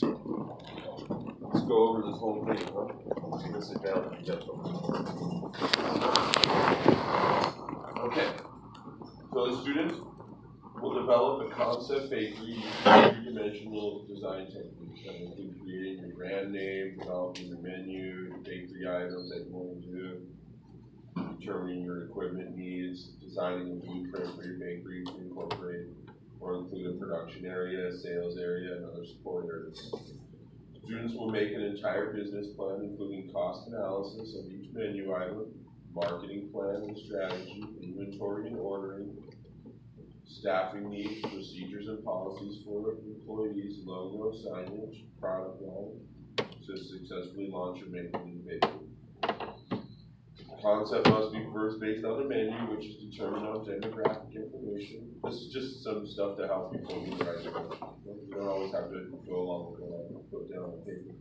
Let's go over this whole thing, huh? I'm gonna sit down and get something. Okay. So the students will develop a concept bakery using three-dimensional design techniques that include creating your brand name, developing your menu, your bakery items that you want to do, determining your equipment needs, designing a blueprint for your bakery to incorporate or include a production area, sales area, and other support areas. Students will make an entire business plan, including cost analysis of each menu item, marketing plan and strategy, inventory and ordering, staffing needs, procedures and policies for employees, logo, signage, product line, to successfully launch or make a new bakery. The concept must be first based on the menu, which is determined on demographic information. This is just some stuff to help people do the right thing. You don't always have to go along with what I put down on paper.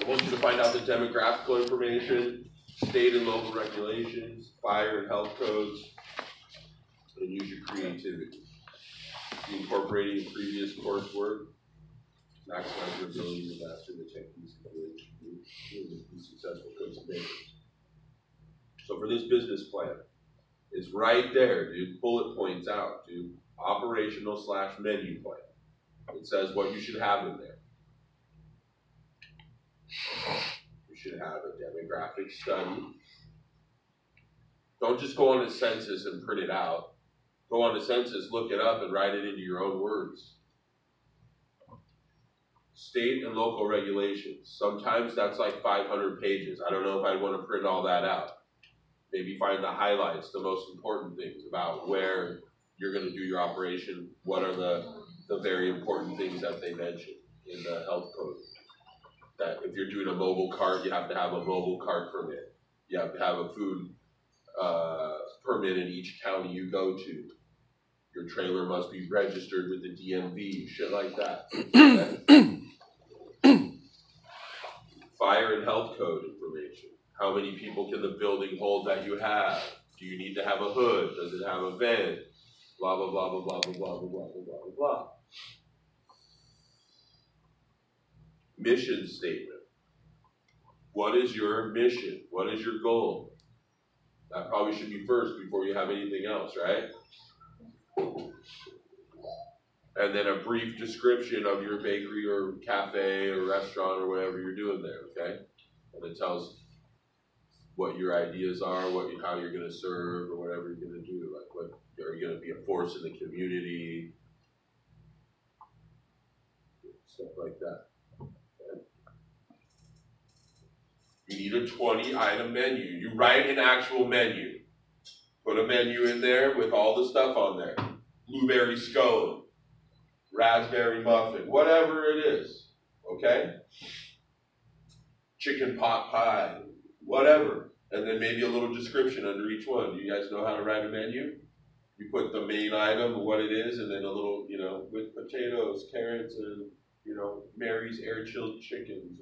I want you to find out the demographical information, state and local regulations, fire and health codes, and use your creativity. Incorporating previous coursework, maximize your ability to master the techniques and be successful cooks and bakers. So for this business plan, it's right there, dude. Bullet points out, dude. Operational/menu plan. It says what you should have in there. You should have a demographic study. Don't just go on a census and print it out. Go on a census, look it up, and write it into your own words. State and local regulations. Sometimes that's like 500 pages. I don't know if I'd want to print all that out. Maybe find the highlights, the most important things about where you're going to do your operation. What are the very important things that they mention in the health code? That if you're doing a mobile cart, you have to have a mobile cart permit. You have to have a food permit in each county you go to. Your trailer must be registered with the DMV, shit like that. Fire and health code information. How many people can the building hold that you have? Do you need to have a hood? Does it have a vent? Blah, blah, blah, blah, blah, blah, blah, blah, blah, blah, blah, blah. Mission statement. What is your mission? What is your goal? That probably should be first before you have anything else, right? And then a brief description of your bakery or cafe or restaurant or whatever you're doing there, okay? And it tells what your ideas are, how you're going to serve or whatever you're going to do. Like, what are you going to be a force in the community? Stuff like that. Okay? You need a 20-item menu. You write an actual menu. Put a menu in there with all the stuff on there. Blueberry scone, raspberry muffin, whatever it is, okay? Chicken pot pie, whatever. And then maybe a little description under each one. Do you guys know how to write a menu? You put the main item, what it is, and then a little, with potatoes, carrots, and, Mary's air-chilled chickens.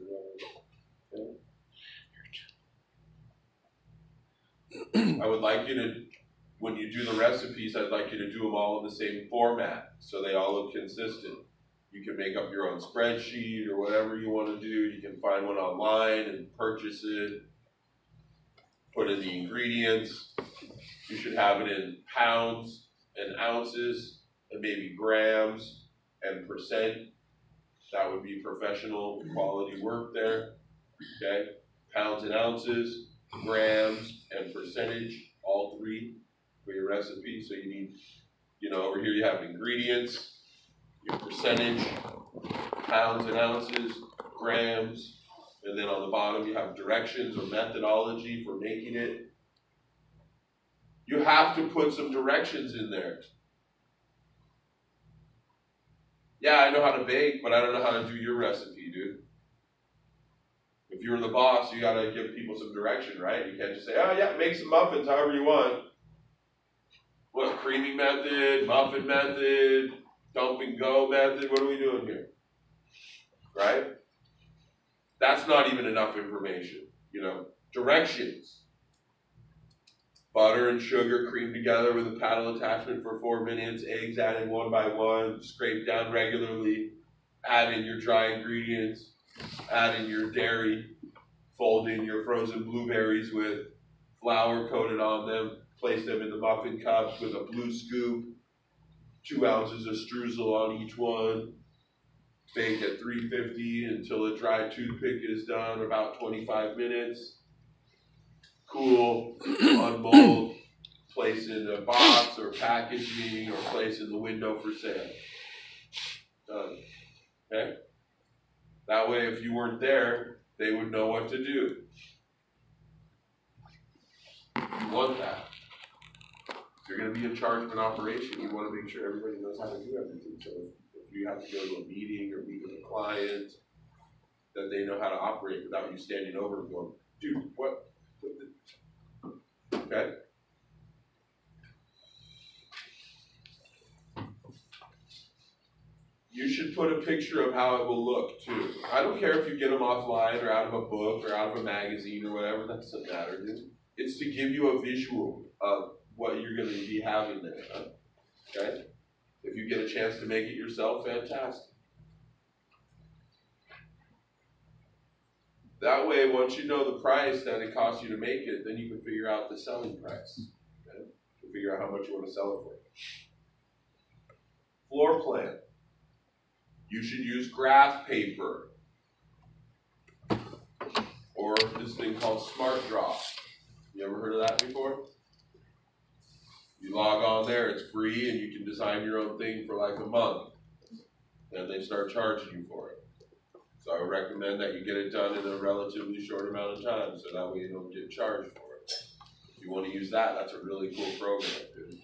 Okay? I would like you to, when you do the recipes, I'd like you to do them all in the same format so they all look consistent. You can make up your own spreadsheet or whatever you want to do. You can find one online and purchase it. Put in the ingredients. You should have it in pounds and ounces and maybe grams and percent. That would be professional quality work there. Okay? Pounds and ounces, grams, and percentage, all three for your recipe. So you need, over here you have ingredients, your percentage, pounds and ounces, grams, and then on the bottom you have directions or methodology for making it. You have to put some directions in there. Yeah, I know how to bake, but I don't know how to do your recipe, dude. If you're the boss, you gotta give people some direction, right? You can't just say, oh yeah, make some muffins however you want. What, creaming method, muffin method, dump and go method, what are we doing here? Right? That's not even enough information, you know. Directions. Butter and sugar creamed together with a paddle attachment for 4 minutes, eggs added one by one, scrape down regularly, add in your dry ingredients, add in your dairy, fold in your frozen blueberries with flour coated on them, place them in the muffin cups with a blue scoop, 2 ounces of streusel on each one, bake at 350 until a dry toothpick is done, about 25 minutes. Cool, unmold, place in a box or packaging or place in the window for sale. Done. Okay? That way, if you weren't there, they would know what to do. You want that. If you're going to be in charge of an operation, you want to make sure everybody knows how to do everything. So if you have to go to a meeting or meet with a client, that they know how to operate without you standing over and going, dude, what? Okay? You should put a picture of how it will look, too. I don't care if you get them offline or out of a book or out of a magazine or whatever. That doesn't matter, dude. It's to give you a visual of what you're going to be having there. Huh? Okay? If you get a chance to make it yourself, fantastic. That way, once you know the price that it costs you to make it, then you can figure out the selling price. Okay? You can figure out how much you want to sell it for. Floor plan. You should use graph paper or this thing called Smart Draw. You ever heard of that before? You log on there, it's free, and you can design your own thing for like a month. Then they start charging you for it. So I would recommend that you get it done in a relatively short amount of time, so that way you don't get charged for it. If you want to use that, that's a really cool program, dude.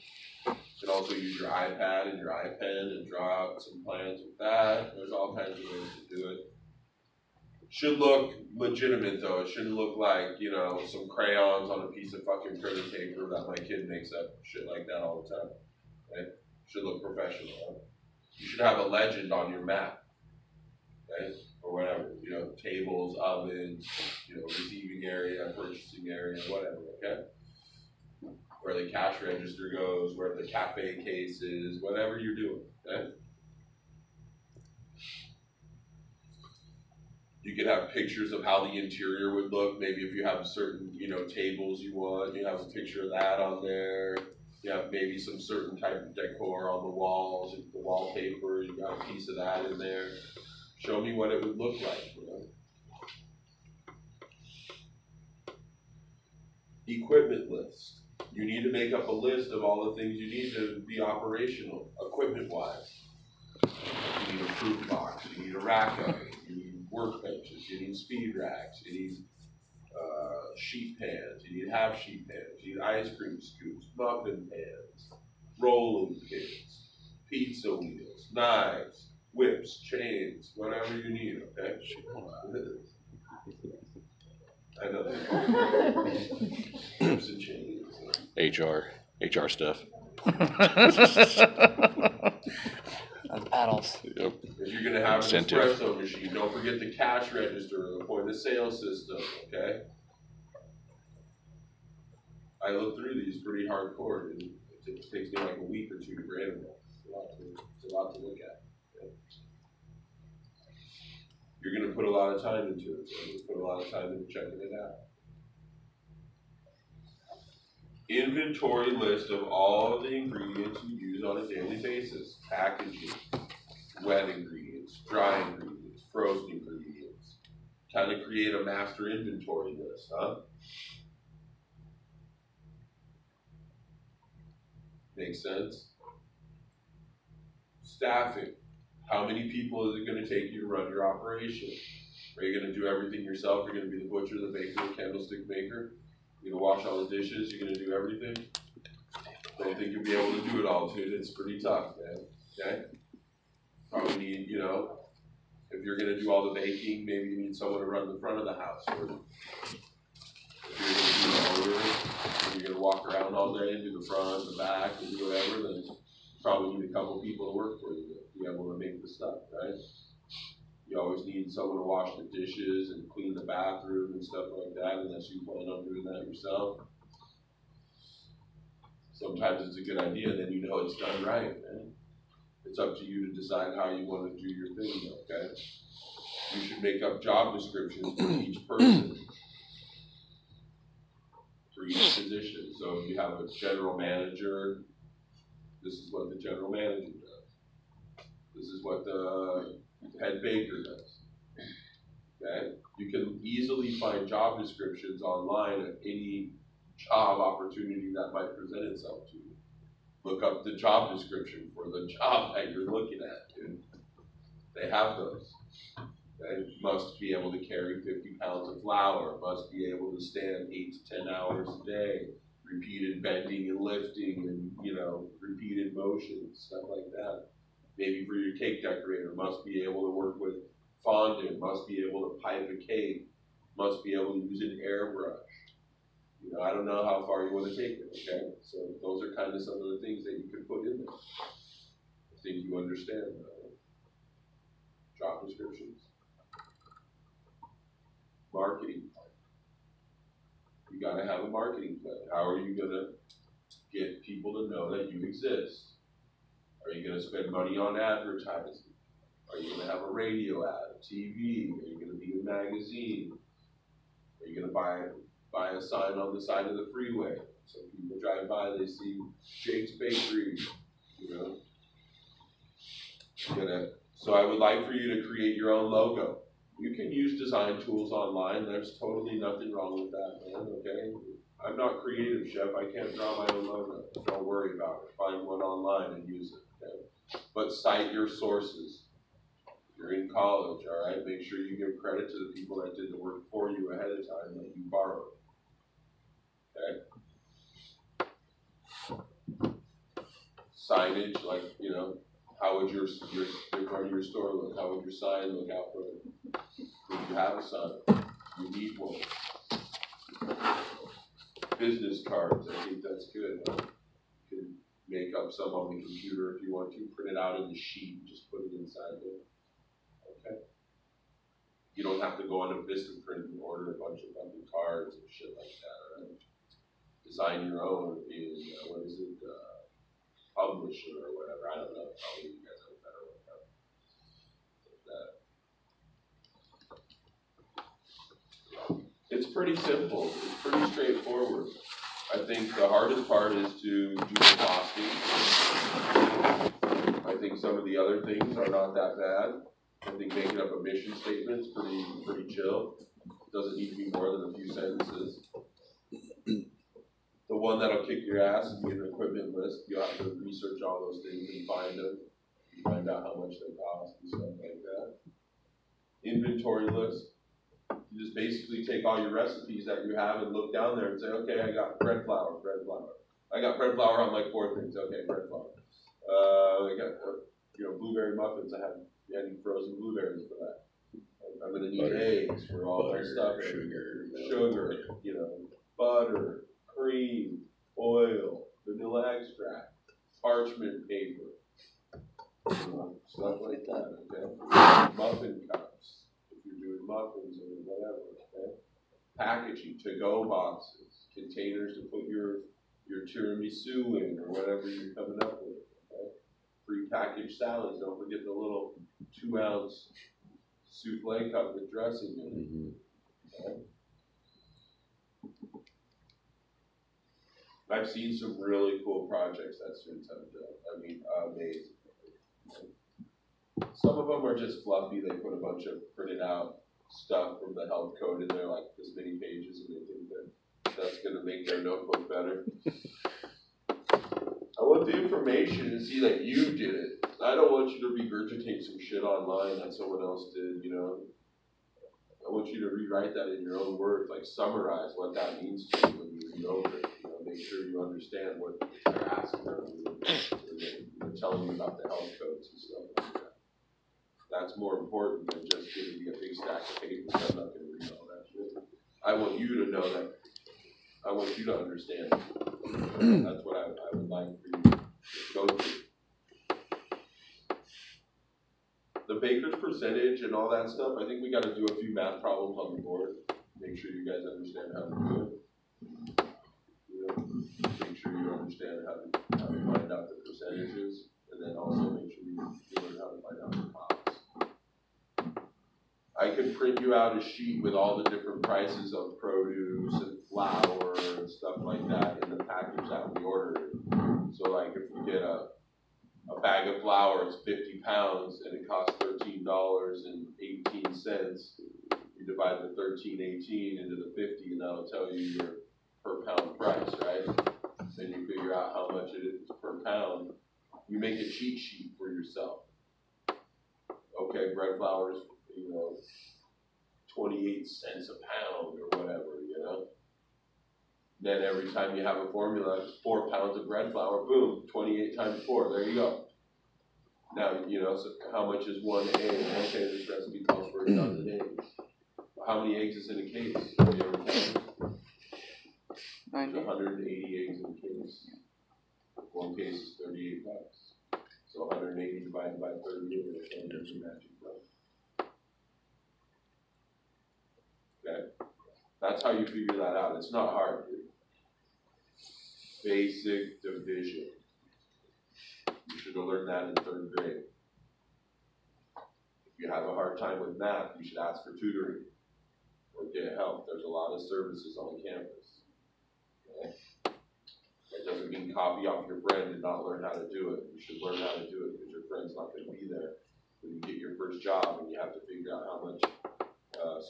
You can also use your iPad and your iPen and draw out some plans with that. There's all kinds of ways to do it. Should look legitimate though. It shouldn't look like, you know, some crayons on a piece of fucking printer paper that my kid makes up, shit like that all the time. Okay? Should look professional. Huh? You should have a legend on your map. Okay? Or whatever. You know, tables, ovens, you know, receiving area, purchasing area, whatever, okay? Where the cash register goes, where the cafe case is, whatever you're doing, okay? You could have pictures of how the interior would look. Maybe if you have certain, you know, tables you want, you have a picture of that on there. You have maybe some certain type of decor on the walls, the wallpaper, you got a piece of that in there. Show me what it would look like, you know? Equipment list. You need to make up a list of all the things you need to be operational, equipment-wise. You need a fruit box, you need a rack oven, you need workbenches, you need speed racks, you need sheet pans, you need half sheet pans, you need ice cream scoops, muffin pans, rolling pins, pizza wheels, knives, whips, chains, whatever you need, okay? I know that. Whips and chains. HR stuff. Paddles. Yep. If you're going to have an espresso machine, don't forget the cash register, the point of sale system, okay? I looked through these pretty hardcore, and it takes me like a week or two to grade them all. It's a lot to look at. Okay? You're going to put a lot of time into it, so you put a lot of time into checking it out. Inventory list of all of the ingredients you use on a daily basis. Packaging, wet ingredients, dry ingredients, frozen ingredients. Kind of create a master inventory list, huh? Makes sense? Staffing. How many people is it going to take you to run your operation? Are you going to do everything yourself? You're going to be the butcher, the baker, the candlestick maker? You're going to wash all the dishes? You're going to do everything? Don't think you'll be able to do it all, dude. It's pretty tough, man. Okay? Probably need, you know, If you're gonna do all the baking, maybe you need someone to run the front of the house. Or if you're gonna do the order, and you're gonna walk around all day and do the front, the back, and do whatever, then you probably need a couple people to work for you to be able to make the stuff, right? You always need someone to wash the dishes and clean the bathroom and stuff like that, unless you plan on doing that yourself. Sometimes it's a good idea, then you know it's done right, man. It's up to you to decide how you want to do your thing, okay? You should make up job descriptions for each person, for each position. So if you have a general manager, this is what the general manager does. This is what the head baker does. Okay? You can easily find job descriptions online of any job opportunity that might present itself to you. Look up the job description for the job that you're looking at, dude. They have those. Okay? Must be able to carry 50 pounds of flour, must be able to stand 8 to 10 hours a day, repeated bending and lifting and, repeated motions, stuff like that. Maybe for your cake decorator, must be able to work with fondant, must be able to pipe a cake, must be able to use an airbrush. I don't know how far you want to take it, okay? So those are kind of some of the things that you can put in there. I think you understand job descriptions. Marketing plan. You got to have a marketing plan. How are you going to get people to know that you exist? Are you going to spend money on advertising? Are you going to have a radio ad, TV? Are you going to be a magazine? Are you going to buy a sign on the side of the freeway? So people drive by, they see Jade's Bakery, So I would like for you to create your own logo. You can use design tools online. There's totally nothing wrong with that, man, okay? I'm not creative, chef. I can't draw my own logo. Don't worry about it. Find one online and use it, okay? But cite your sources. You're in college, all right? Make sure you give credit to the people that did the work for you ahead of time that you borrowed. Okay? Signage, like, how would your front of your store look? How would your sign look out front? If you have a sign, you need one. Business cards, I think that's good. Huh? You can make up some on the computer if you want to. Print it out in the sheet, just put it inside there. Okay? You don't have to go on a Vistaprint and order a bunch of fucking cards and shit like that, right? Design your own in, Publisher or whatever. I don't know. Probably you guys have a better one. It's pretty simple. It's pretty straightforward. I think the hardest part is to do the costing. I think some of the other things are not that bad. I think making up a mission statement is pretty chill. It doesn't need to be more than a few sentences. The one that'll kick your ass is the equipment list. You have to research all those things and find them. You find out how much they cost and stuff like that. Inventory list. You just basically take all your recipes that you have and look down there and say, okay, I got bread flour. I got bread flour on like 4 things. Okay, bread flour. I got blueberry muffins. I have any frozen blueberries for that. I'm going to need eggs for all my stuff. Sugar, butter, cream, oil, vanilla extract, parchment paper, stuff like that, okay? Muffin cups, if you're doing muffins or whatever, okay? Packaging, to-go boxes, containers to put your tiramisu in or whatever you're coming up with, okay? Pre-packaged salads, don't forget the little 2-ounce souffle cup with dressing in it, okay? I've seen some really cool projects that students have done. I mean, amazing. Some of them are just fluffy. They put a bunch of printed out stuff from the health code in there, like this many pages, and they think that that's going to make their notebook better. I want the information to see that you did it. I don't want you to regurgitate some shit online that someone else did, I want you to rewrite that in your own words, like summarize what that means to you when you read over it. Make sure you understand what they're asking of you. They're telling you about the health codes and stuff like that. That's more important than just giving me a big stack of paper, so I'm not going to read all that shit. I want you to know that. I want you to understand. That's what I would like for you to go through. The baker's percentage and all that stuff, I think we got to do a few math problems on the board. Make sure you guys understand how to do it. Make sure you understand how to find out the percentages, and then also make sure you learn how to find out the costs. I could print you out a sheet with all the different prices of produce and flour and stuff like that in the package that we ordered. So like if we get a bag of flour, it's 50 pounds, and it costs $13.18. You divide the 13.18 into the 50, and that'll tell you your per pound price, right? Then you figure out how much it is per pound. You make a cheat sheet for yourself. Okay, bread flour is, 28 cents a pound or whatever, Then every time you have a formula, 4 pounds of bread flour, boom, 28 times 4, there you go. Now, so how much is one egg? Okay, this recipe calls for 1,000 eggs. How many eggs is in a case? Have you ever counted? There's 180 eggs in a case. One case is $38. So 180 divided by 38 and there's your magic number. Okay? That's how you figure that out. It's not hard, dude. Basic division. You should have learned that in 3rd grade. If you have a hard time with math, you should ask for tutoring or get help. There's a lot of services on campus. Okay? That doesn't mean copy off your friend and not learn how to do it. You should learn how to do it because your friend's not going to be there when you get your first job and you have to figure out how much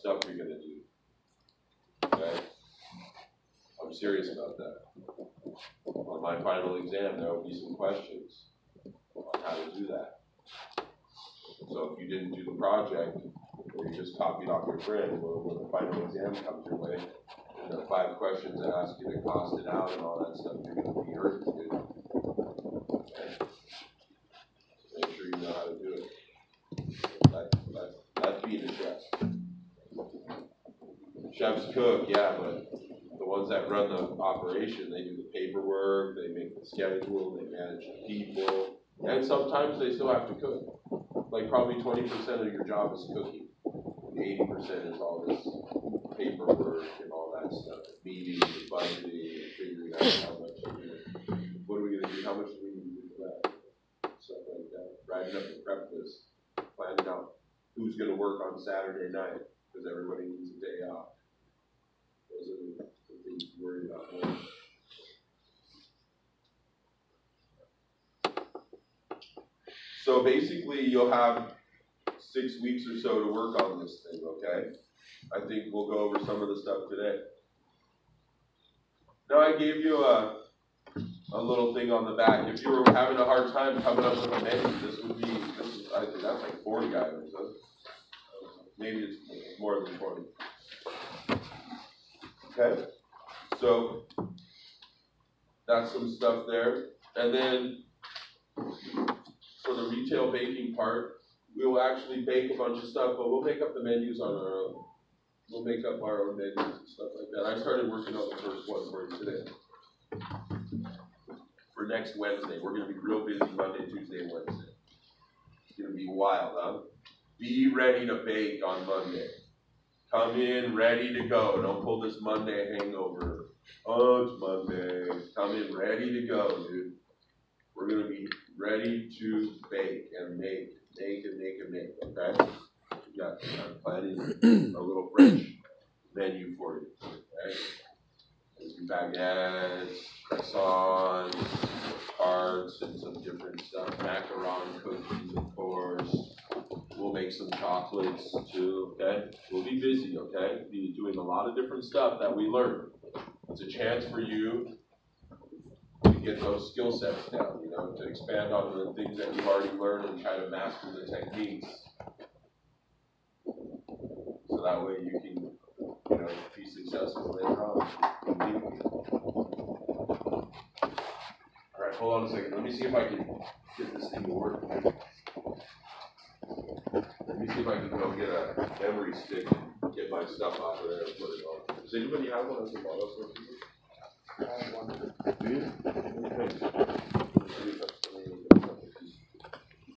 stuff you're going to do. Okay? I'm serious about that. On my final exam, there will be some questions on how to do that. So if you didn't do the project, or you just copied off your friend, well, when the final exam comes your way, and there are 5 questions that ask you to cost it out and all that stuff, you're going to be hurting, dude. Okay? So make sure you know how to do it. That's being a chef. Chefs cook, yeah, but the ones that run the operation, they do the paperwork, they make the schedule, they manage the people, and sometimes they still have to cook. Like probably 20% of your job is cooking. 80% is all this paperwork and all that stuff, meetings and budgeting and figuring out how much, what are we going to do, how much do we need to do for that, stuff like that. Writing up the prep list, planning out who's going to work on Saturday night, because everybody needs a day off. Those are the things to worry about. Right? So basically, you'll have 6 weeks or so to work on this thing, okay? I think we'll go over some of the stuff today. Now, I gave you a little thing on the back. If you were having a hard time coming up with a menu, I think that's like 40 items. Huh? Maybe it's more than 40. Okay? So, that's some stuff there. And then, for the retail baking part, we will actually bake a bunch of stuff, but we'll make up the menus on our own. We'll make up our own menus and stuff like that. I started working on the first one for you today. For next Wednesday. We're going to be real busy Monday, Tuesday, and Wednesday. It's going to be wild, huh? Be ready to bake on Monday. Come in ready to go. Don't pull this Monday hangover. Oh, it's Monday. Come in ready to go, dude. We're going to be ready to bake and make, okay? I'm planning a little French menu for you, okay? There's some baguettes, croissants, tarts, and some different stuff. Macaron cookies, of course. We'll make some chocolates, too, okay? We'll be busy, okay? We'll be doing a lot of different stuff that we learn. It's a chance for you to get those skill sets down, to expand on the things that you've already learned and try to master the techniques. So that way you can, be successful later on. All right, hold on a second. Let me see if I can get this thing to work. if I can go get a memory stick, get my stuff off of there and put it on. Does anybody have one as a model? Do you?